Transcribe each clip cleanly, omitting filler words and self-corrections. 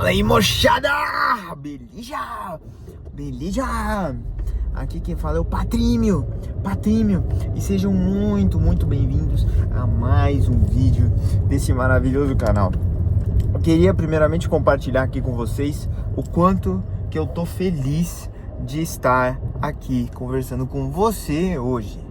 Fala aí, moçada! Beleza? Beleza? Aqui quem fala é o Patrímio. E sejam muito bem-vindos a mais um vídeo desse maravilhoso canal. Eu queria primeiramente compartilhar aqui com vocês o quanto que eu tô feliz de estar aqui conversando com você hoje,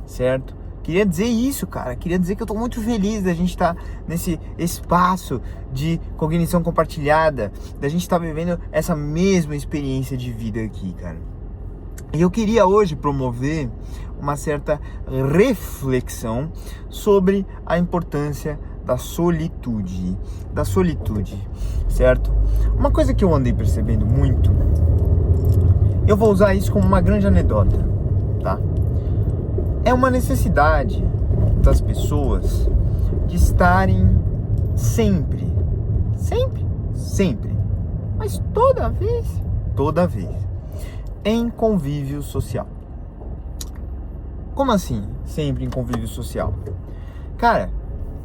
certo? Queria dizer isso, cara. Queria dizer que eu tô muito feliz da gente estar nesse espaço de cognição compartilhada, da gente estar vivendo essa mesma experiência de vida aqui, cara. E eu queria hoje promover uma certa reflexão sobre a importância da solitude, certo? Uma coisa que eu andei percebendo muito, eu vou usar isso como uma grande anedota, tá? É uma necessidade das pessoas de estarem sempre, mas toda vez, em convívio social. Como assim, sempre em convívio social? Cara,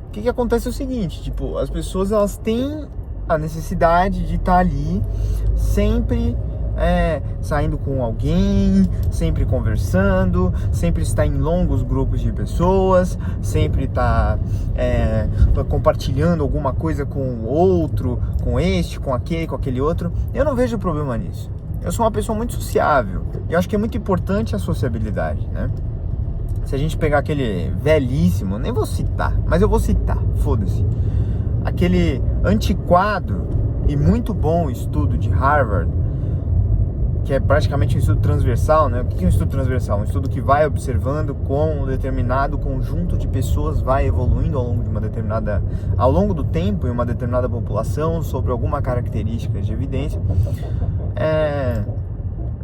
o que acontece é o seguinte, tipo, as pessoas elas têm a necessidade de estar ali sempre saindo com alguém, sempre conversando, sempre estar em longos grupos de pessoas, sempre estar compartilhando alguma coisa com o outro, com este, com aquele outro. Eu não vejo problema nisso. Eu sou uma pessoa muito sociável e eu acho que é muito importante a sociabilidade, né? Se a gente pegar aquele velhíssimo, nem vou citar, mas eu vou citar, foda-se, aquele antiquado e muito bom estudo de Harvard, que é praticamente um estudo transversal, né? O que é um estudo transversal? Um estudo que vai observando como um determinado conjunto de pessoas vai evoluindo ao longo do tempo em uma determinada população sobre alguma característica de evidência,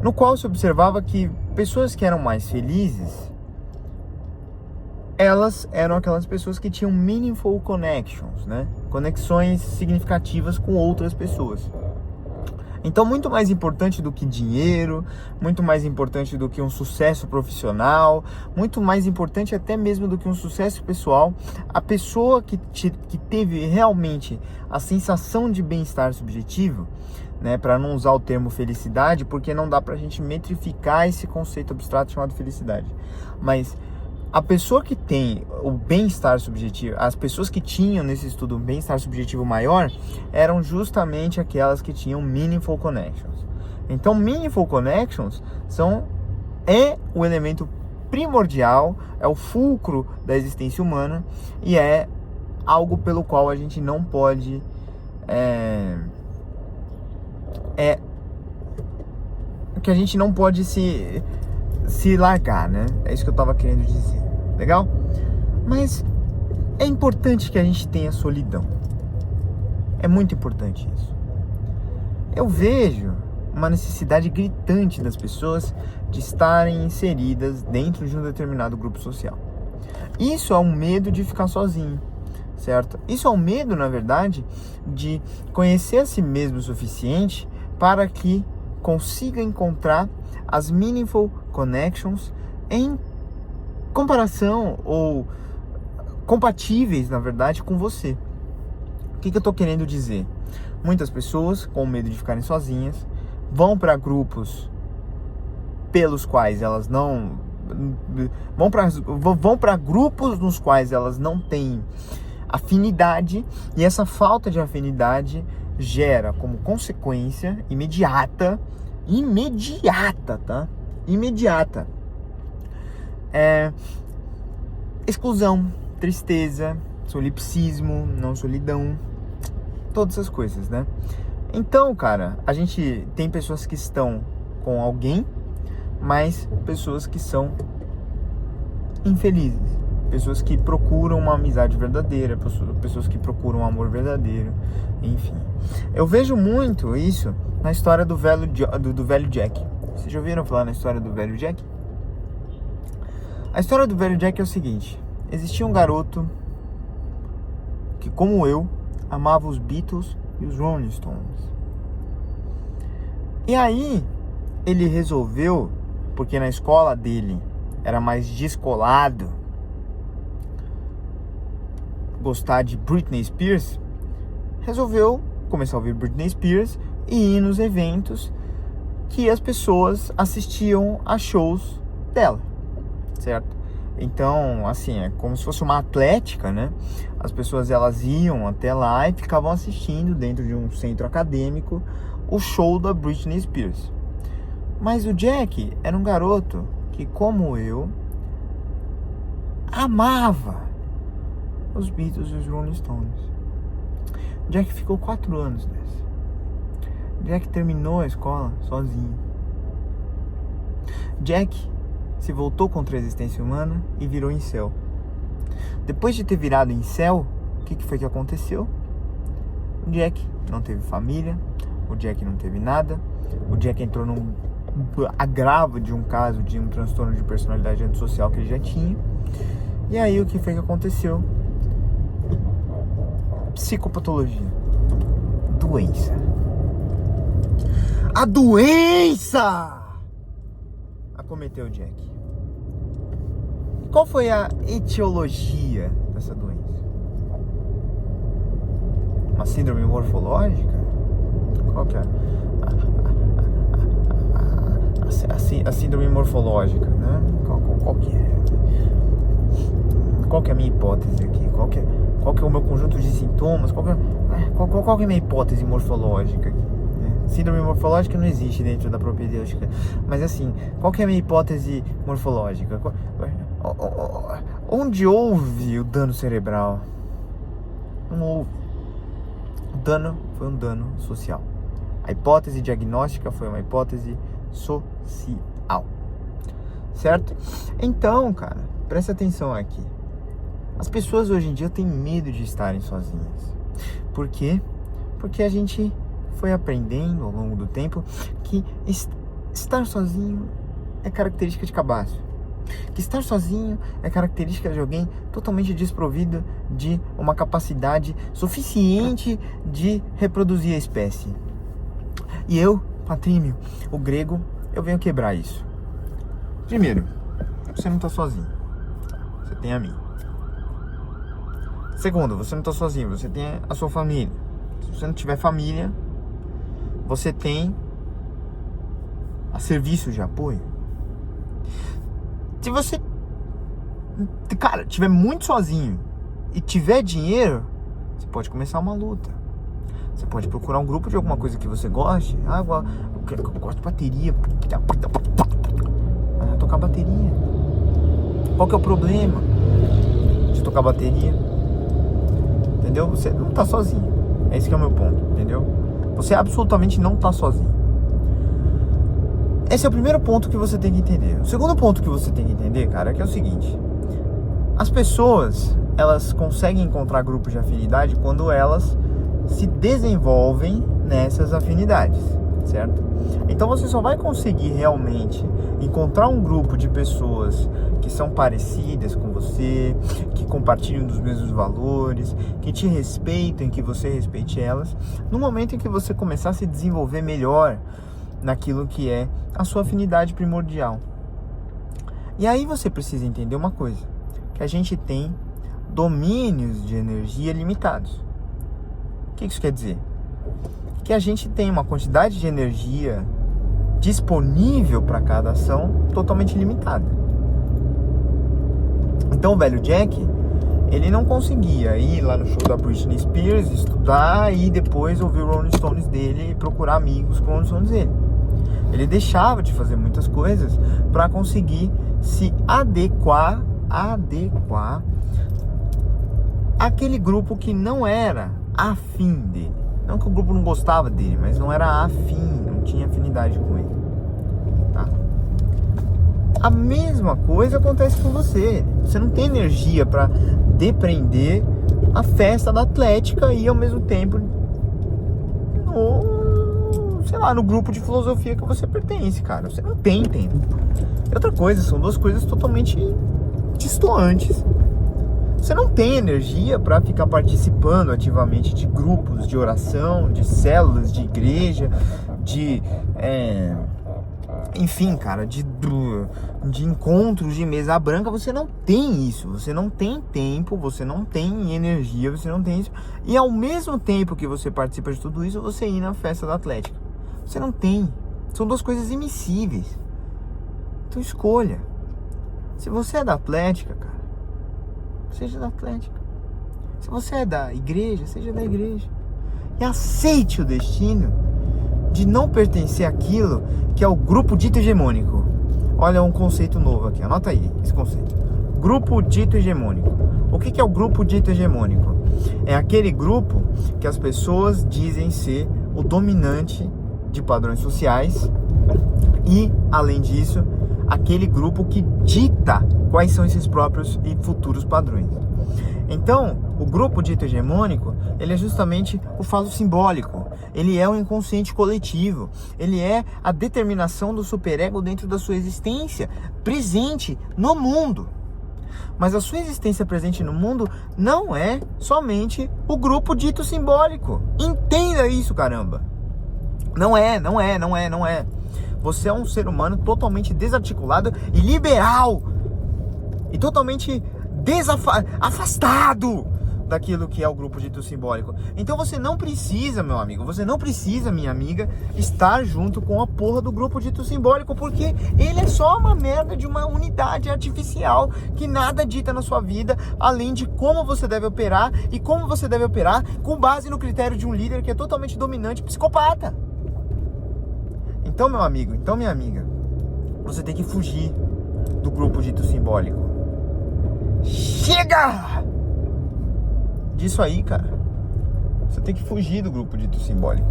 no qual se observava que pessoas que eram mais felizes, elas eram aquelas pessoas que tinham meaningful connections, né? Conexões significativas com outras pessoas. Então, muito mais importante do que dinheiro, muito mais importante do que um sucesso profissional, muito mais importante até mesmo do que um sucesso pessoal, a pessoa que teve realmente a sensação de bem-estar subjetivo, né, para não usar o termo felicidade, porque não dá pra gente metrificar esse conceito abstrato chamado felicidade, mas a pessoa que tem o bem-estar subjetivo, as pessoas que tinham nesse estudo um bem-estar subjetivo maior, eram justamente aquelas que tinham meaningful connections. Então, meaningful connections é o elemento primordial, é o fulcro da existência humana e é algo pelo qual a gente não pode que a gente não pode se largar, né? É isso que eu tava querendo dizer. Legal? Mas é importante que a gente tenha solidão. É muito importante isso. Eu vejo uma necessidade gritante das pessoas de estarem inseridas dentro de um determinado grupo social. Isso é um medo de ficar sozinho, certo? Isso é um medo, na verdade, de conhecer a si mesmo o suficiente para que consiga encontrar as meaningful connections em comparação ou compatíveis, na verdade, com você. O que eu tô querendo dizer? Muitas pessoas, com medo de ficarem sozinhas, vão para grupos pelos quais elas não vão para grupos nos quais elas não têm afinidade, e essa falta de afinidade gera como consequência imediata, tá? Imediata. Exclusão, tristeza, solipsismo, não solidão, todas essas coisas, né? Então, cara, a gente tem pessoas que estão com alguém, mas pessoas que são infelizes, pessoas que procuram uma amizade verdadeira, pessoas que procuram um amor verdadeiro, enfim. Eu vejo muito isso na história do velho Jack. Vocês já ouviram falar na história do velho Jack? A história do velho Jack é o seguinte: existia um garoto que, como eu, amava os Beatles e os Rolling Stones. E aí, ele resolveu, porque na escola dele era mais descolado, gostar de Britney Spears, resolveu começar a ouvir Britney Spears e ir nos eventos que as pessoas assistiam a shows dela, certo? Então, assim, é como se fosse uma atlética, né? As pessoas, elas iam até lá e ficavam assistindo dentro de um centro acadêmico o show da Britney Spears. Mas o Jack era um garoto que, como eu, amava os Beatles e os Rolling Stones. Jack ficou 4 anos nessa. Jack terminou a escola sozinho. Jack se voltou contra a existência humana e virou incel. Depois de ter virado incel, o que foi que aconteceu? O Jack não teve família, o Jack não teve nada, o Jack entrou num agravo de um caso de um transtorno de personalidade antissocial que ele já tinha. E aí o que foi que aconteceu? Psicopatologia. Doença. A doença acometeu o Jack. Qual foi a etiologia dessa doença? Uma síndrome morfológica? Qual que é? A síndrome morfológica, né? Qual que é? Qual que é a minha hipótese aqui? Qual que é o meu conjunto de sintomas? Qual que é a minha hipótese morfológica aqui? Síndrome morfológica não existe dentro da propedêutica. Mas assim, qual que é a minha hipótese morfológica? Onde houve o dano cerebral? Não houve. O dano foi um dano social. A hipótese diagnóstica foi uma hipótese social. Certo? Então, cara, presta atenção aqui. As pessoas hoje em dia têm medo de estarem sozinhas. Por quê? Porque a gente foi aprendendo ao longo do tempo que estar sozinho é característica de cabaço. Que estar sozinho é característica de alguém totalmente desprovido de uma capacidade suficiente de reproduzir a espécie. E eu, Patrímio, o grego, eu venho quebrar isso. Primeiro, você não está sozinho. Você tem a mim. Segundo, você não está sozinho. Você tem a sua família. Se você não tiver família, você tem a serviços de apoio. Se você, cara, tiver muito sozinho e tiver dinheiro, você pode começar uma luta. Você pode procurar um grupo de alguma coisa que você goste. Eu gosto de bateria. Tocar bateria. Qual que é o problema de tocar bateria? Entendeu? Você não tá sozinho. Esse que é o meu ponto, entendeu? Você absolutamente não tá sozinho. Esse é o primeiro ponto que você tem que entender. O segundo ponto que você tem que entender, cara, é que é o seguinte. As pessoas, elas conseguem encontrar grupos de afinidade quando elas se desenvolvem nessas afinidades, certo? Então você só vai conseguir realmente encontrar um grupo de pessoas que são parecidas com você, que compartilham dos mesmos valores, que te respeitam, que você respeite elas, no momento em que você começar a se desenvolver melhor naquilo que é a sua afinidade primordial. E aí você precisa entender uma coisa, que a gente tem domínios de energia limitados. O que isso quer dizer? Que a gente tem uma quantidade de energia disponível para cada ação totalmente limitada. Então o velho Jack, ele não conseguia ir lá no show da Britney Spears, estudar e depois ouvir o Rolling Stones dele e procurar amigos com o Rolling Stones dele. Ele deixava de fazer muitas coisas para conseguir se adequar àquele grupo que não era afim dele. Não que o grupo não gostava dele, mas não era afim, não tinha afinidade com ele. Tá? A mesma coisa acontece com você. Você não tem energia para depreender a festa da Atlética e ao mesmo tempo no grupo de filosofia que você pertence, cara. Você não tem tempo. E outra coisa, são duas coisas totalmente distantes. Você não tem energia para ficar participando ativamente de grupos de oração, de células, de igreja, de enfim, cara, de encontros de mesa branca, você não tem isso. Você não tem tempo, você não tem energia, você não tem isso. E ao mesmo tempo que você participa de tudo isso, você ir na festa da Atlética. Você não tem. São duas coisas imissíveis. Então escolha. Se você é da Atlética, cara, seja da Atlética. Se você é da igreja, seja da igreja. E aceite o destino de não pertencer àquilo que é o grupo dito hegemônico. Olha um conceito novo aqui, anota aí esse conceito. Grupo dito hegemônico. O que é o grupo dito hegemônico? É aquele grupo que as pessoas dizem ser o dominante de padrões sociais e, além disso, aquele grupo que dita quais são esses próprios e futuros padrões. Então, o grupo dito hegemônico, ele é justamente o falo simbólico, ele é o inconsciente coletivo, ele é a determinação do superego dentro da sua existência, presente no mundo. Mas a sua existência presente no mundo não é somente o grupo dito simbólico. Entenda isso, caramba! Não é. Você é um ser humano totalmente desarticulado e liberal. E totalmente afastado daquilo que é o grupo dito simbólico. Então você não precisa, meu amigo, você não precisa, minha amiga, estar junto com a porra do grupo dito simbólico, porque ele é só uma merda de uma unidade artificial que nada dita na sua vida, além de como você deve operar, e como você deve operar com base no critério de um líder que é totalmente dominante e psicopata. Então, meu amigo, então, minha amiga, você tem que fugir do grupo dito simbólico. Chega disso aí, cara. Você tem que fugir do grupo dito simbólico.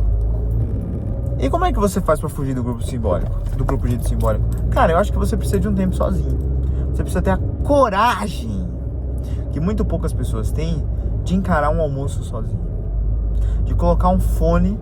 E como é que você faz pra fugir do grupo simbólico? Do grupo dito simbólico? Cara, eu acho que você precisa de um tempo sozinho. Você precisa ter a coragem, que muito poucas pessoas têm, de encarar um almoço sozinho. De colocar um fone,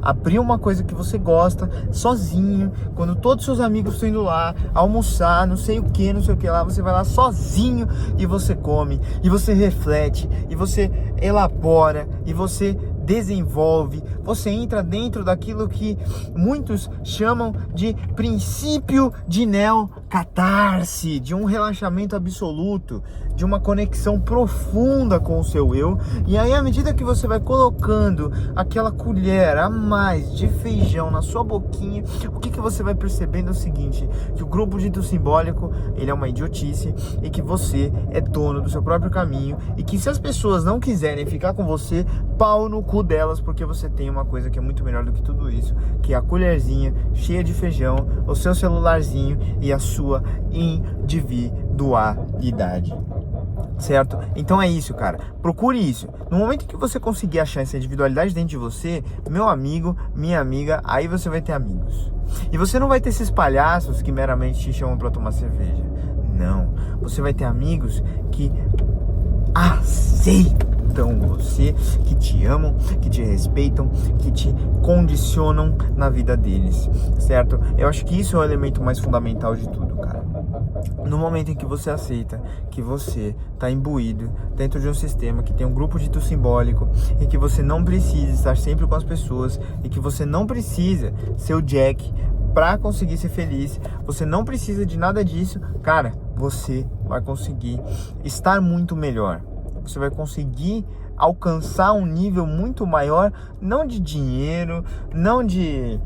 abrir uma coisa que você gosta, sozinho, quando todos os seus amigos estão indo lá almoçar, não sei o que lá, você vai lá sozinho e você come, e você reflete, e você elabora, e você desenvolve, você entra dentro daquilo que muitos chamam de princípio de neocatarse, de um relaxamento absoluto, de uma conexão profunda com o seu eu. E aí, à medida que você vai colocando aquela colher a mais de feijão na sua boquinha, o que você vai percebendo é o seguinte, que o grupo dito simbólico, ele é uma idiotice, e que você é dono do seu próprio caminho, e que se as pessoas não quiserem ficar com você, pau no cu delas, porque você tem uma coisa que é muito melhor do que tudo isso, que é a colherzinha cheia de feijão, o seu celularzinho e a sua individualidade. Certo? Então é isso, cara. Procure isso. No momento que você conseguir achar essa individualidade dentro de você, meu amigo, minha amiga, aí você vai ter amigos. E você não vai ter esses palhaços que meramente te chamam pra tomar cerveja. Não. Você vai ter amigos que aceitam você, que te amam, que te respeitam, que te condicionam na vida deles. Certo? Eu acho que isso é o elemento mais fundamental de tudo, cara. No momento em que você aceita que você está imbuído dentro de um sistema que tem um grupo dito simbólico, e que você não precisa estar sempre com as pessoas, e que você não precisa ser o Jack para conseguir ser feliz, você não precisa de nada disso, cara, você vai conseguir estar muito melhor. Você vai conseguir alcançar um nível muito maior, não de dinheiro, não de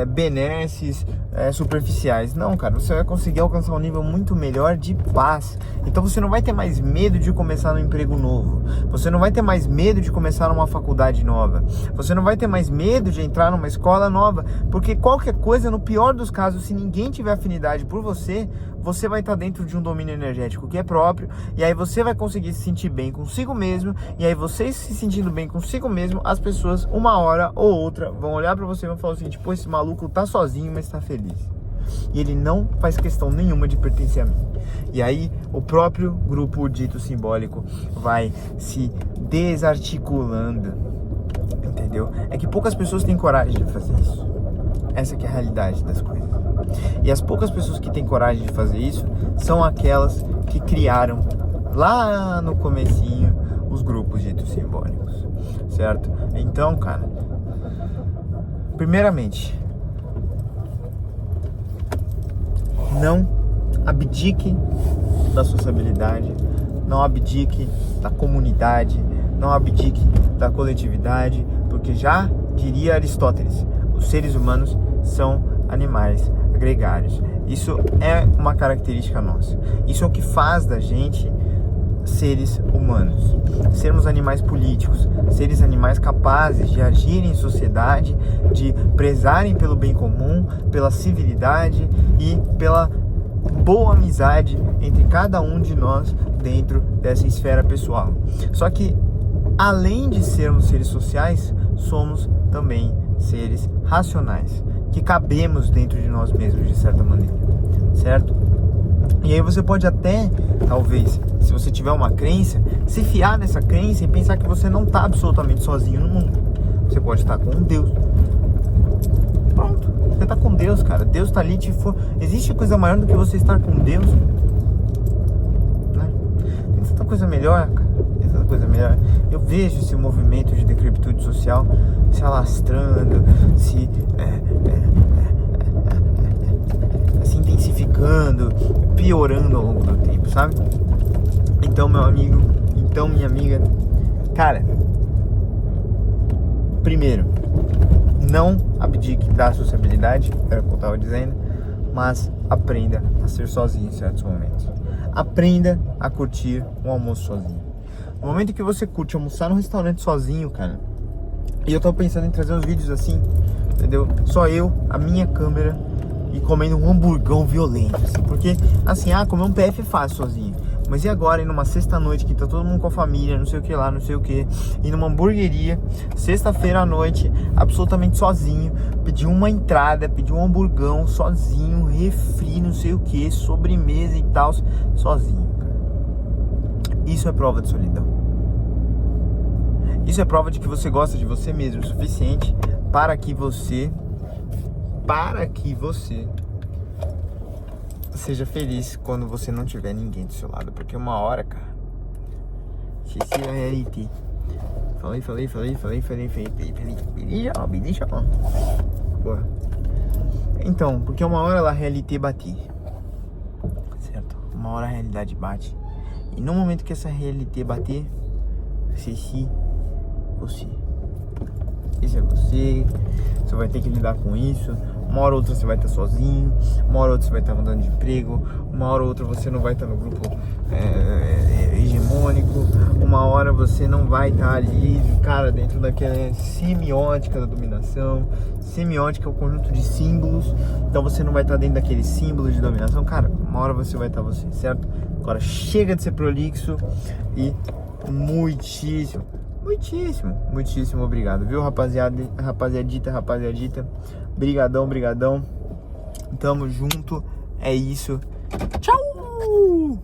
benesses superficiais, não, cara, você vai conseguir alcançar um nível muito melhor de paz. Então você não vai ter mais medo de começar num emprego novo, você não vai ter mais medo de começar numa faculdade nova, você não vai ter mais medo de entrar numa escola nova, porque qualquer coisa, no pior dos casos, se ninguém tiver afinidade por você, você vai estar dentro de um domínio energético que é próprio, e aí você vai conseguir se sentir bem consigo mesmo, e aí você se sentindo bem consigo mesmo, as pessoas, uma hora ou outra, vão olhar pra você e vão falar o seguinte: pô, esse maluco tá sozinho, mas tá feliz. E ele não faz questão nenhuma de pertencer a mim. E aí, o próprio grupo dito simbólico vai se desarticulando, entendeu? É que poucas pessoas têm coragem de fazer isso. Essa que é a realidade das coisas. E as poucas pessoas que têm coragem de fazer isso são aquelas que criaram lá no comecinho os grupos ditos simbólicos, certo? Então, cara, primeiramente, Não abdique da sociabilidade, não abdique da comunidade, não abdique da coletividade, porque já diria Aristóteles, os seres humanos são animais gregários. Isso é uma característica nossa. Isso é o que faz da gente seres humanos, sermos animais políticos, seres animais capazes de agir em sociedade, de prezarem pelo bem comum, pela civilidade e pela boa amizade entre cada um de nós dentro dessa esfera pessoal. Só que, além de sermos seres sociais, somos também seres racionais, que cabemos dentro de nós mesmos de certa maneira, certo? E aí você pode até, talvez, se você tiver uma crença, se fiar nessa crença e pensar que você não está absolutamente sozinho no mundo. Você pode estar com Deus. Pronto, você está com Deus, cara. Deus está ali, existe coisa maior do que você estar com Deus? Né? Tem tanta coisa melhor, cara. Tem tanta coisa melhor. Eu vejo esse movimento de decrepitude social se alastrando, se intensificando, piorando ao longo do tempo, sabe? Então, meu amigo, então, minha amiga, cara, primeiro, não abdique da sociabilidade, era o que eu estava dizendo, mas aprenda a ser sozinho em certos momentos. Aprenda a curtir um almoço sozinho. No momento que você curte almoçar no restaurante sozinho, cara, e eu tô pensando em trazer uns vídeos assim, entendeu? Só eu, a minha câmera e comendo um hamburgão violento, assim, porque, assim, comer um PF é fácil sozinho. Mas e agora, ir numa sexta-noite que tá todo mundo com a família, não sei o que lá, não sei o que, ir numa hamburgueria, sexta-feira à noite, absolutamente sozinho, pedir uma entrada, pedir um hamburgão sozinho, refri, não sei o que, sobremesa e tal, sozinho, cara. Isso é prova de solidão. Isso é prova de que você gosta de você mesmo o suficiente para que você seja feliz quando você não tiver ninguém do seu lado, porque uma hora, cara, se a reality. Falei. Me deixa. Porra. Então, porque uma hora a reality bater, certo? Uma hora a realidade bate. E no momento que essa reality bater, você. Isso é você vai ter que lidar com isso. Uma hora ou outra você vai estar sozinho, uma hora ou outra você vai estar mudando de emprego, uma hora ou outra você não vai estar no grupo hegemônico, uma hora você não vai estar ali, cara, dentro daquela semiótica da dominação. Semiótica é o conjunto de símbolos, então você não vai estar dentro daquele símbolo de dominação. Cara, uma hora você vai estar você, certo? Agora chega de ser prolixo e muitíssimo obrigado, viu, rapaziadita. Brigadão. Tamo junto. É isso. Tchau!